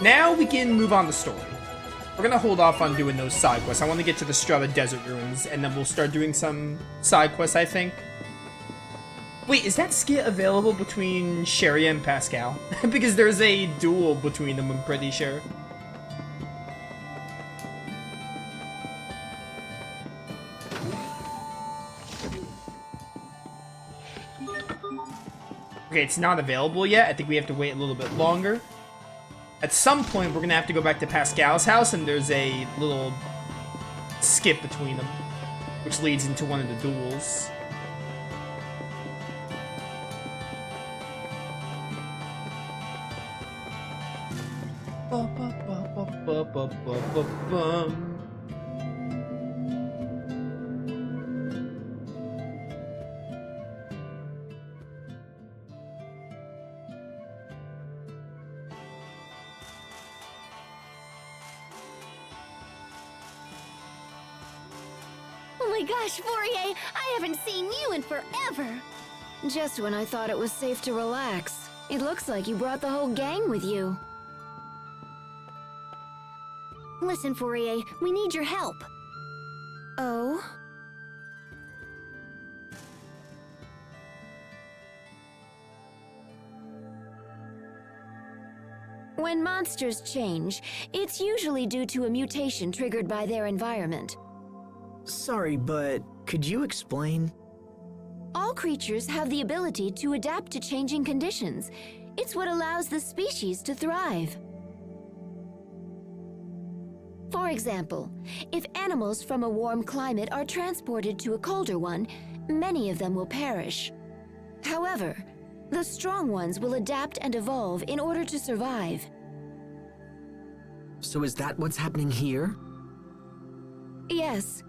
Now we can move on the story. We're gonna hold off on doing those side quests. I want to get to the Strata Desert Ruins, and then we'll start doing some side quests, I think. Wait, is that skit available between Sherry and Pascal? Because there's a duel between them, I'm pretty sure. Okay, it's not available yet. I think we have to wait a little bit longer. At some point, we're gonna have to go back to Pascal's house, and there's a little skip between them, which leads into one of the duels. Oh my gosh, Fourier, I haven't seen you in forever. Just when I thought it was safe to relax. It looks like you brought the whole gang with you. Listen, Fourier, we need your help. Oh? When monsters change, it's usually due to a mutation triggered by their environment. Sorry, but could you explain? All creatures have the ability to adapt to changing conditions. It's what allows the species to thrive. For example, if animals from a warm climate are transported to a colder one, many of them will perish. However, the strong ones will adapt and evolve in order to survive. So is that what's happening here? Yes.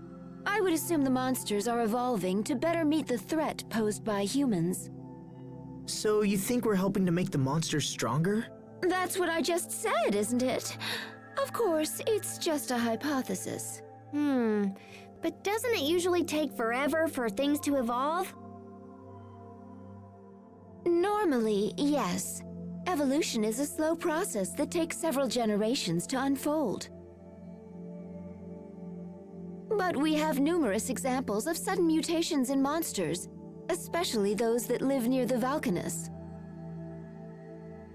I would assume the monsters are evolving to better meet the threat posed by humans. So you think we're helping to make the monsters stronger? That's what I just said, isn't it? Of course, it's just a hypothesis. But doesn't it usually take forever for things to evolve? Normally, yes. Evolution is a slow process that takes several generations to unfold. But we have numerous examples of sudden mutations in monsters, especially those that live near the Valkanus.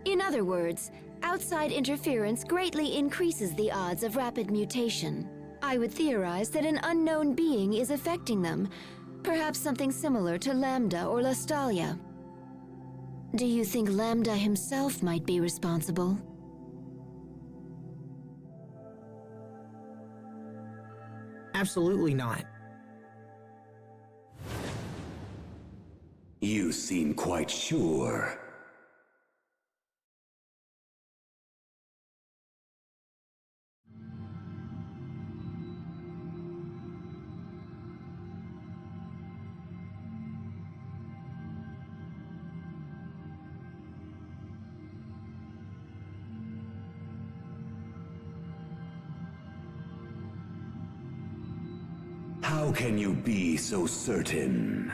In other words, outside interference greatly increases the odds of rapid mutation. I would theorize that an unknown being is affecting them, perhaps something similar to Lambda or Lastalia. Do you think Lambda himself might be responsible? Absolutely not. You seem quite sure. How can you be so certain?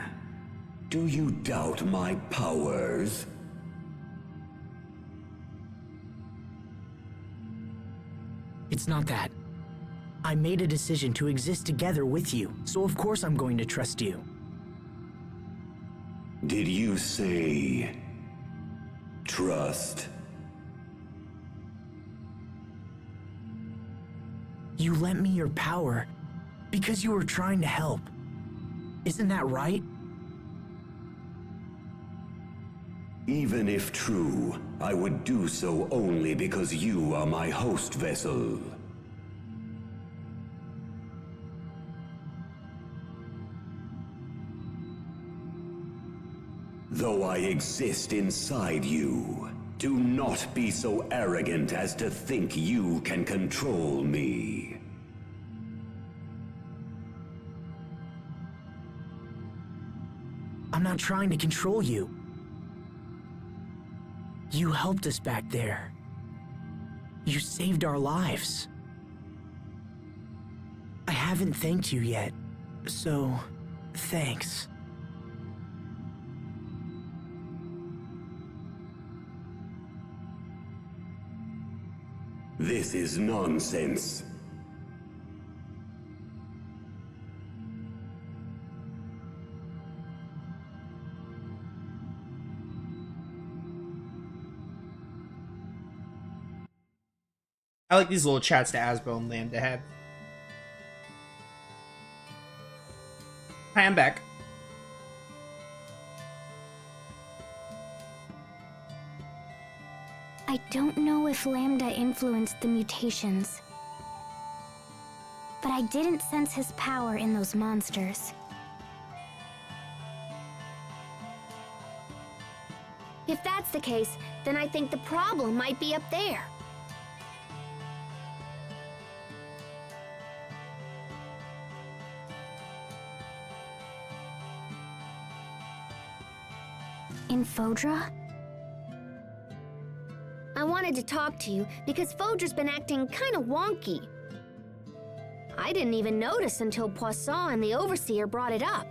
Do you doubt my powers? It's not that. I made a decision to exist together with you, so of course I'm going to trust you. Did you say... trust? You lent me your power because you were trying to help. Isn't that right? Even if true, I would do so only because you are my host vessel. Though I exist inside you, do not be so arrogant as to think you can control me. I'm not trying to control you. You helped us back there. You saved our lives. I haven't thanked you yet, so thanks. This is nonsense. I like these little chats that Asbo and Lambda have. Hi, I'm back. I don't know if Lambda influenced the mutations, but I didn't sense his power in those monsters. If that's the case, then I think the problem might be up there. In Fodra? I wanted to talk to you because Fodra's been acting kind of wonky. I didn't even notice until Poisson and the Overseer brought it up.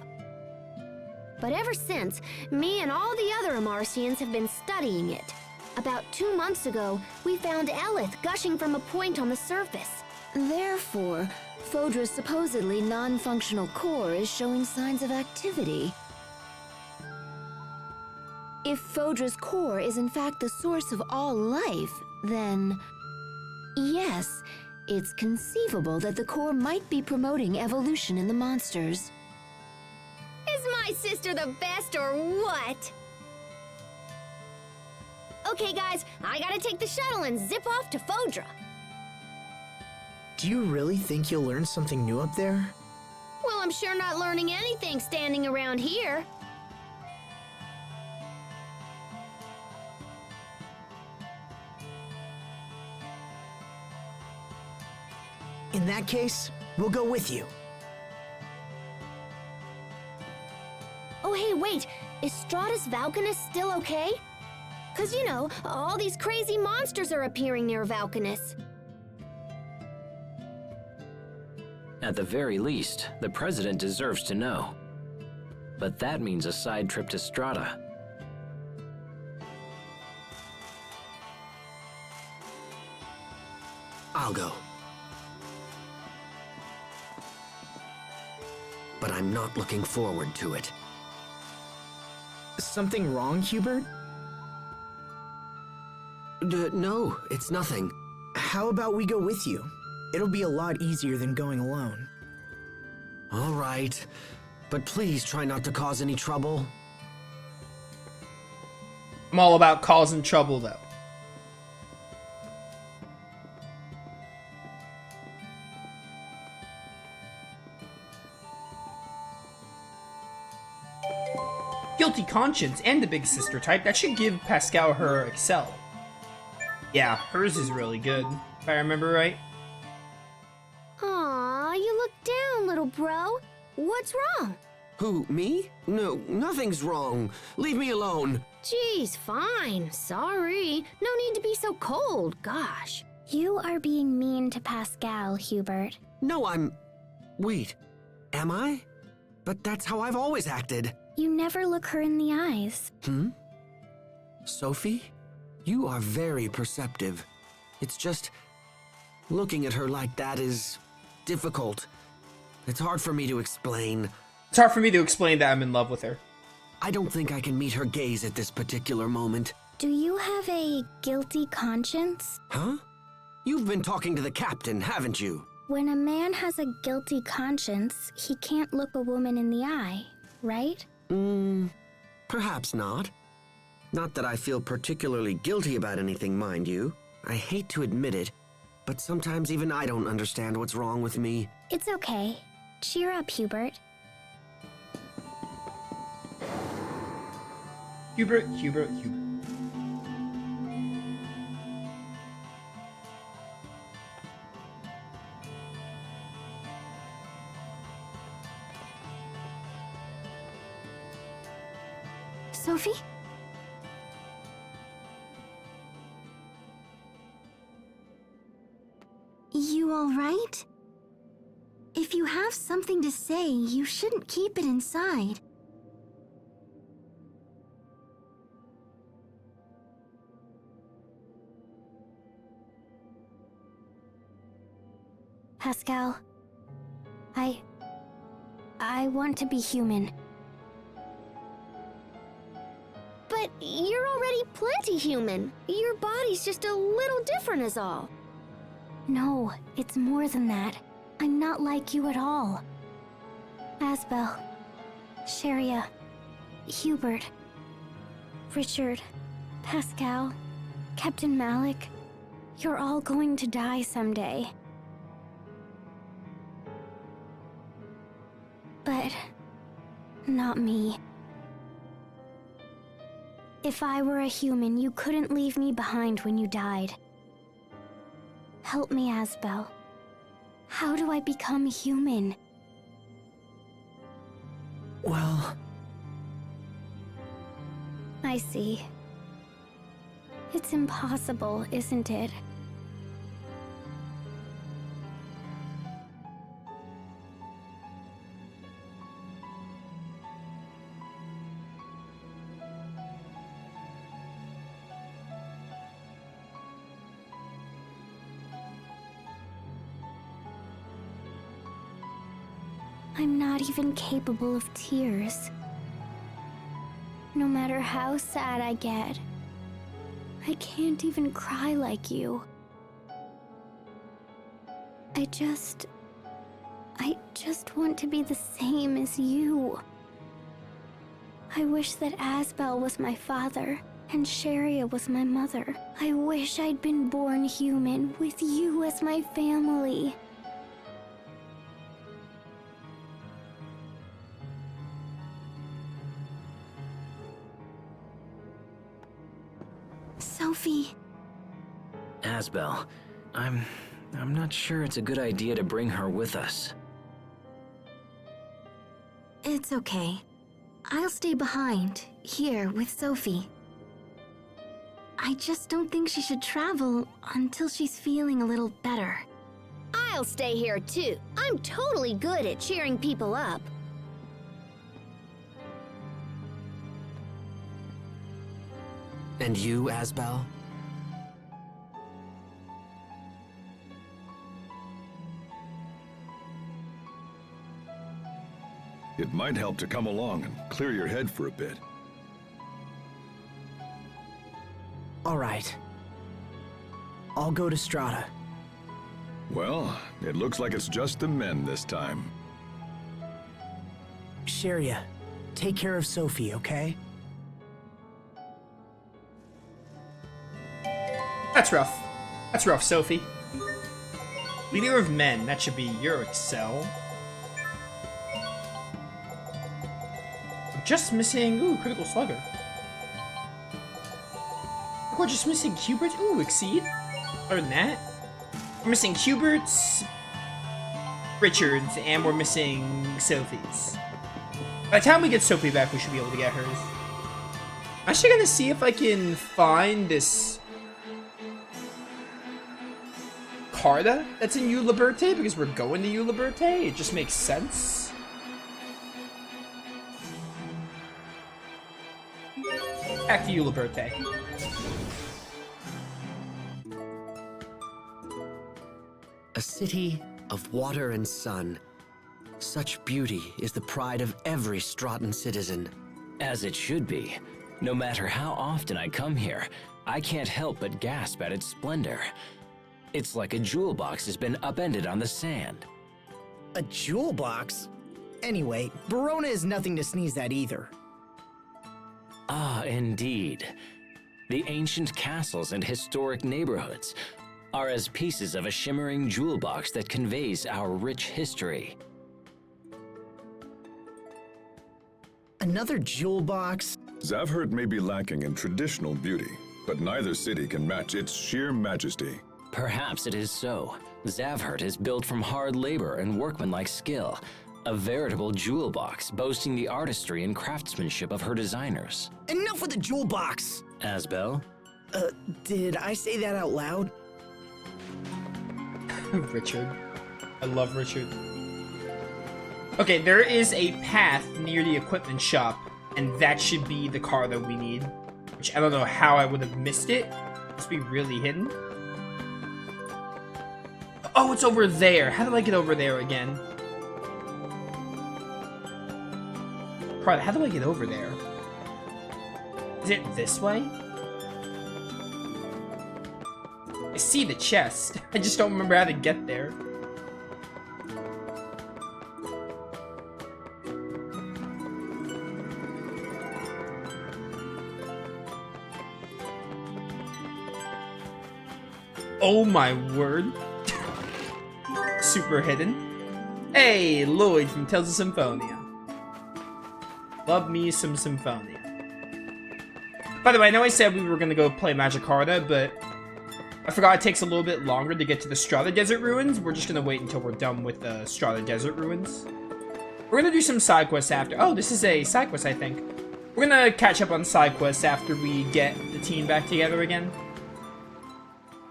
But ever since, me and all the other Amarcians have been studying it. About 2 months ago, we found Elith gushing from a point on the surface. Therefore, Fodra's supposedly non-functional core is showing signs of activity. If Fodra's core is in fact the source of all life, then yes, it's conceivable that the core might be promoting evolution in the monsters. Is my sister the best or what? Okay guys, I gotta take the shuttle and zip off to Fodra. Do you really think you'll learn something new up there? Well, I'm sure not learning anything standing around here. In that case, we'll go with you. Oh hey, wait, is Stratus Valkanus still okay? 'Cause you know, all these crazy monsters are appearing near Valkanus. At the very least, the President deserves to know. But that means a side trip to Strata. I'll go. But I'm not looking forward to it. Something wrong, Hubert? No, it's nothing. How about we go with you? It'll be a lot easier than going alone. All right, but please try not to cause any trouble. I'm all about causing trouble, though. Guilty conscience and the big sister type. That should give Pascal her Excel. Yeah, hers is really good, if I remember right. Aw, you look down, little bro. What's wrong? Who, me? No, nothing's wrong. Leave me alone. Jeez, fine. Sorry. No need to be so cold, gosh. You are being mean to Pascal, Hubert. No, Wait, am I? But that's how I've always acted. You never look her in the eyes. Sophie? You are very perceptive. It's just, looking at her like that is difficult. It's hard for me to explain. It's hard for me to explain that I'm in love with her. I don't think I can meet her gaze at this particular moment. Do you have a guilty conscience? Huh? You've been talking to the captain, haven't you? When a man has a guilty conscience, he can't look a woman in the eye, right? Perhaps not. Not that I feel particularly guilty about anything, mind you. I hate to admit it, but sometimes even I don't understand what's wrong with me. It's okay. Cheer up, Hubert. Hubert. Sophie? You all right? If you have something to say, you shouldn't keep it inside. Pascal, I want to be human. But you're already plenty human. Your body's just a little different is all. No, it's more than that. I'm not like you at all. Asbel, Sharia, Hubert, Richard, Pascal, Captain Malik, you're all going to die someday. But not me. If I were a human, you couldn't leave me behind when you died. Help me, Asbel. How do I become human? Well... I see. It's impossible, isn't it? I'm not even capable of tears. No matter how sad I get, I can't even cry like you. I just want to be the same as you. I wish that Asbel was my father and Sharia was my mother. I wish I'd been born human with you as my family. Sophie. Asbel, I'm not sure it's a good idea to bring her with us. It's okay. I'll stay behind, here with Sophie. I just don't think she should travel until she's feeling a little better. I'll stay here too. I'm totally good at cheering people up. And you, Asbel? It might help to come along and clear your head for a bit. All right. I'll go to Strata. Well, it looks like it's just the men this time. Sharia, take care of Sophie, okay? That's rough. That's rough, Sophie. Leader of men, that should be your Excel. Just missing, ooh, Critical Slugger. We're just missing Hubert, ooh, Exceed. Other than that, we're missing Hubert's, Richard's, and we're missing Sophie's. By the time we get Sophie back, we should be able to get hers. I'm actually gonna see if I can find this Carta that's in U Liberte, because we're going to U Liberte. It just makes sense. Back to U Liberte. A city of water and sun. Such beauty is the pride of every Stratan citizen. As it should be. No matter how often I come here, I can't help but gasp at its splendor. It's like a jewel box has been upended on the sand. A jewel box? Anyway, Verona is nothing to sneeze at either. Ah, indeed. The ancient castles and historic neighborhoods are as pieces of a shimmering jewel box that conveys our rich history. Another jewel box? Zavhert may be lacking in traditional beauty, but neither city can match its sheer majesty. Perhaps it is so. Zavhert is built from hard labor and workmanlike skill, a veritable jewel box boasting the artistry and craftsmanship of her designers. Enough with the jewel box! Asbel? Did I say that out loud? Richard. I love Richard. Okay, there is a path near the equipment shop, and that should be the car that we need. Which I don't know how I would have missed it. It must be really hidden. Oh, it's over there. How do I get over there again? Crud, how do I get over there? Is it this way? I see the chest. I just don't remember how to get there. Oh my word. Super hidden. Hey, Lloyd from Tales of Symphonia. Love me some Symphonia. By the way, I know I said we were gonna go play Magikarta, but I forgot it takes a little bit longer to get to the Strata Desert Ruins. We're just gonna wait until we're done with the Strata Desert Ruins. We're gonna do some side quests after. Oh, this is a side quest, I think. We're gonna catch up on side quests after we get the team back together again.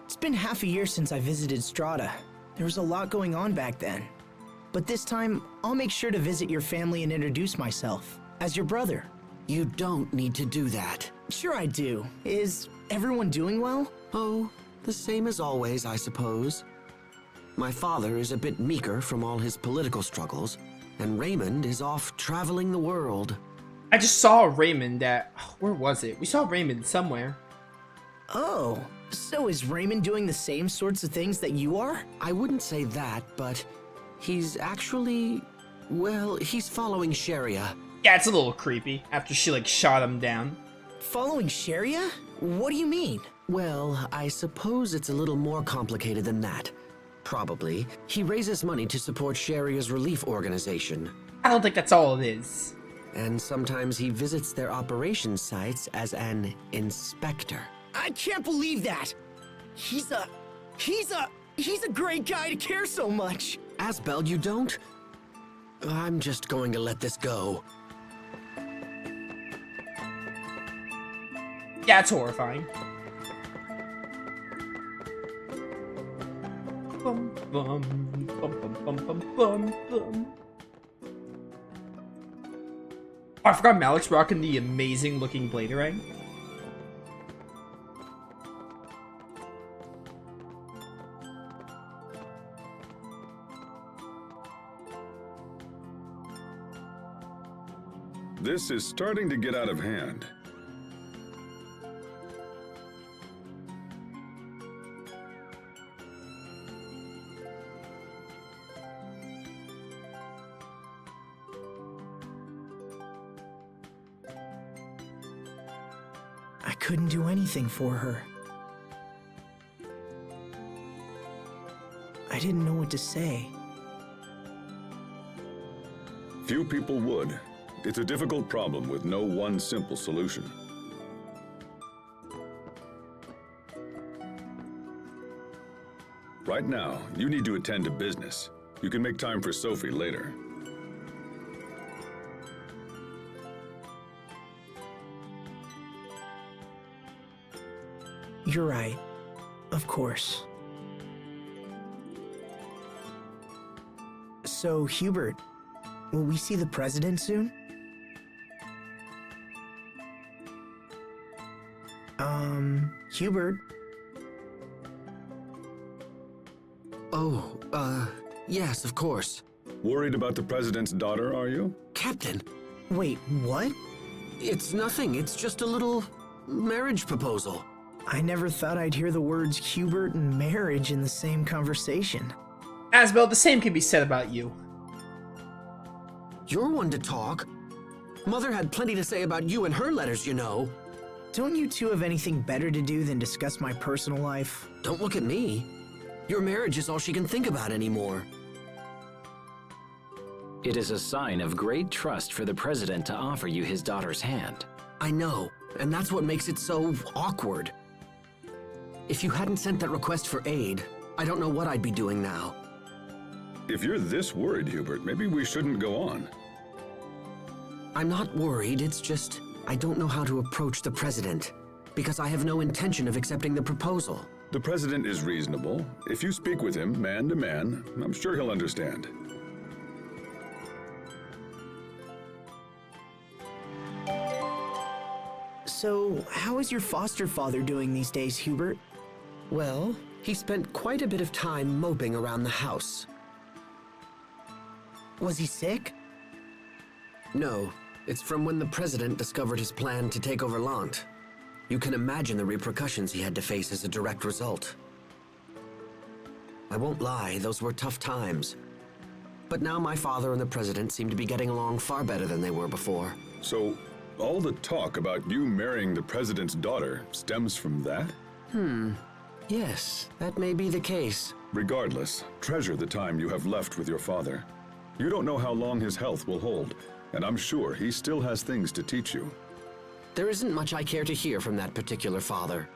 It's been half a year since I visited Strata. There was a lot going on back then. But this time, I'll make sure to visit your family and introduce myself as your brother. You don't need to do that. Sure I do. Is everyone doing well? Oh, the same as always, I suppose. My father is a bit meeker from all his political struggles, and Raymond is off traveling the world. I just saw Raymond at... Where was it? We saw Raymond somewhere. Oh, so is Raymond doing the same sorts of things that you are? I wouldn't say that, but he's actually... well, he's following Sharia. Yeah, it's a little creepy after she, like, shot him down. Following Sharia? What do you mean? Well, I suppose it's a little more complicated than that. Probably. He raises money to support Sharia's relief organization. I don't think that's all it is. And sometimes he visits their operations sites as an inspector. I can't believe that! He's a great guy to care so much! Asbel, you don't? I'm just going to let this go. Yeah, it's horrifying. Bum, bum, bum, bum, bum, bum, bum. Oh, I forgot Malik's rocking the amazing looking Bladerang. This is starting to get out of hand. I couldn't do anything for her. I didn't know what to say. Few people would. It's a difficult problem with no one simple solution. Right now, you need to attend to business. You can make time for Sophie later. You're right. Of course. So, Hubert, will we see the president soon? Hubert? Oh, yes, of course. Worried about the president's daughter, are you? Captain, Wait, what? it's nothing. It's just a little marriage proposal. I never thought I'd hear the words Hubert and marriage in the same conversation. Asbel, the same can be said about you. You're one to talk. Mother had plenty to say about you in her letters, you know. Don't you two have anything better to do than discuss my personal life? Don't look at me. Your marriage is all she can think about anymore. It is a sign of great trust for the president to offer you his daughter's hand. I know, and that's what makes it so awkward. If you hadn't sent that request for aid, I don't know what I'd be doing now. If you're this worried, Hubert, maybe we shouldn't go on. I'm not worried, it's just I don't know how to approach the president, because I have no intention of accepting the proposal. The president is reasonable. If you speak with him, man to man, I'm sure he'll understand. So, how is your foster father doing these days, Hubert? Well, He spent quite a bit of time moping around the house. Was he sick? No, it's from when the president discovered his plan to take over Lant. You can imagine the repercussions he had to face as a direct result. I won't lie, those were tough times. But now my father and the president seem to be getting along far better than they were before. So, all the talk about you marrying the president's daughter stems from that? Yes, that may be the case. Regardless, treasure the time you have left with your father. You don't know how long his health will hold, and I'm sure he still has things to teach you. There isn't much I care to hear from that particular father.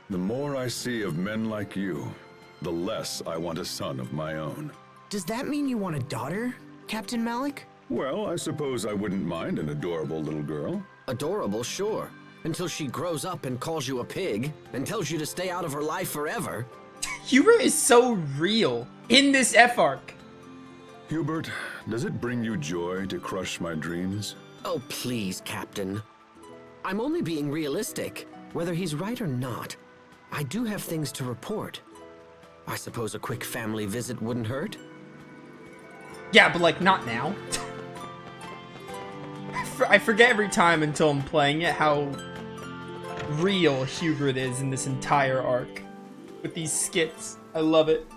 The more I see of men like you, the less I want a son of my own. Does that mean you want a daughter, Captain Malik? Well, I suppose I wouldn't mind an adorable little girl. Adorable, sure. Until she grows up and calls you a pig, and tells you to stay out of her life forever. Hubert is so real in this F arc. Hubert, does it bring you joy to crush my dreams? Oh, please, Captain. I'm only being realistic. Whether he's right or not, I do have things to report. I suppose a quick family visit wouldn't hurt? Yeah, but like not now. I forget every time until I'm playing it how real Hubert is in this entire arc with these skits. I love it.